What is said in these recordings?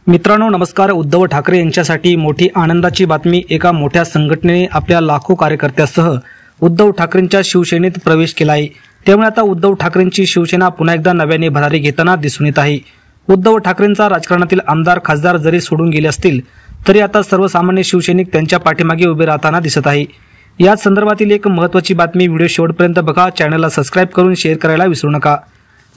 मित्रांनो नमस्कार। उद्धव ठाकरे यांच्यासाठी मोठी आनंदाची बातमी। एका मोठ्या संघटनेने आपल्या लाखो कार्यकर्त्यांसह उद्धव ठाकरेंच्या शिवसेनेत प्रवेश केला आहे। त्यामुळे आता उद्धव ठाकरेंची शिवसेना पुन्हा एकदा नव्याने भरारी घेताना दिसून येत आहे। उद्धव ठाकरेंचा राजकारणातील आमदार खासदार जरी सोडून गेले असतील तरी आता सर्वसामान्य शिवसैनिक त्यांच्या पाठीमागे उभे राहताना दिसत आहे। याच संदर्भातील एक महत्त्वाची बातमी। व्हिडिओ शेवटपर्यंत बघा, चॅनलला सबस्क्राइब करून शेअर करायला विसरू नका।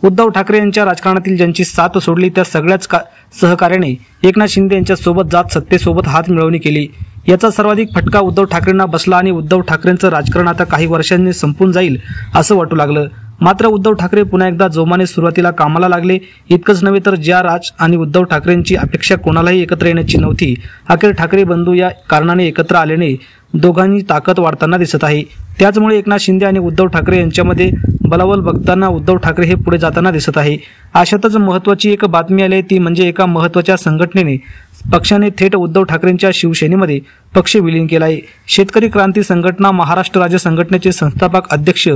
उद्धव ठाकरे यांच्या राजकारणातील ज्यांची साथ सोडली त्या सगळ्याच सहकार्याने एकनाथ शिंदे यांच्या सोबत जात सत्तेसोबत हात मिळवणी केली। याचा सर्वाधिक फटका उद्धव ठाकरेंना बसला आणि उद्धव ठाकरेंचं राजकारण आता काही वर्षांनी संपून जाईल असं वाटू लागलं। मात्र उद्धव ठाकरे पुन्हा एकदा जोमाने सुरुवातीला कामाला लागले। इतकंच नव्हे तर ज्या राज आणि उद्धव ठाकरेंची अपेक्षा कोणालाही एकत्र येण्याची नव्हती, अखेर ठाकरे बंधू या कारणाने एकत्र आल्याने दोघांनी ताकद वाढताना दिसत आहे। त्याचमुळे एकनाथ शिंदे आणि उद्धव ठाकरे यांच्यामध्ये बलाबल बघताना उद्धव ठाकरे हे पुढे जाताना दिसत आहे। अशातच महत्त्वाची एक बातमी आली, ती म्हणजे एका महत्त्वाच्या संघटनेने पक्षाने थेट उद्धव ठाकरेंच्या शिवसेनेमध्ये पक्ष विलीन केला आहे। शेतकरी क्रांती संघटना महाराष्ट्र राज्य संघटनेचे संस्थापक अध्यक्ष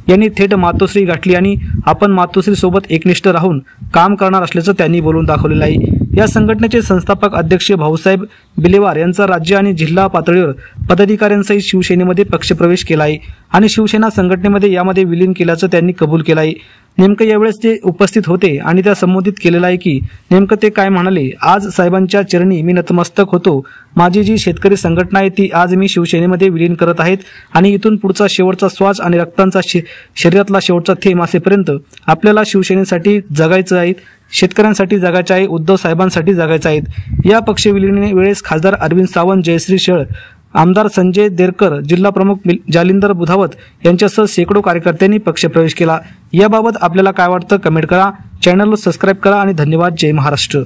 यांनी थेट मातोश्री गाठली आणि आपण मातोश्री सोबत एकनिष्ठ राहून काम करणार असल्याचं त्यांनी बोलून दाखवलेलं आहे। या संघटनेचे संस्थापक अध्यक्ष भाऊसाहेब बिलेवार यांचा राज्य आणि जिल्हा पातळीवर पदाधिकाऱ्यांसहित शिवसेनेमध्ये पक्षप्रवेश केला आहे आणि शिवसेना संघटनेमध्ये यामध्ये विलीन केल्याचं त्यांनी कबूल केलं आहे। नेमकं यावेळेस ते उपस्थित होते आणि त्या संबोधित केलेलं आहे की नेमकं ते काय म्हणाले। आज साहेबांच्या चरणी मी नतमस्तक होतो। माझी जी शेतकरी संघटना आहे ती आज मी शिवसेनेमध्ये विलीन करत आहेत आणि इथून पुढचा शेवटचा श्वास आणि रक्तांचा शरीरातला शेवटचा थेंब असेपर्यंत आपल्याला शिवसेनेसाठी जगायचं आहे, शेतकऱ्यांसाठी जगायचं आहे, उद्धव साहेबांसाठी जगायचं आहे। या पक्ष विलीने वेळेस खासदार अरविंद सावंत, जयश्री शेळ, आमदार संजय देरकर, जिल्हा प्रमुख जालिंदर बुधावत यांच्यासह शेकडो कार्यकर्त्यांनी पक्षप्रवेश केला। याबाबत आपल्याला काय वाटतं कमेंट करा, चॅनलला सबस्क्राइब करा आणि धन्यवाद। जय महाराष्ट्र।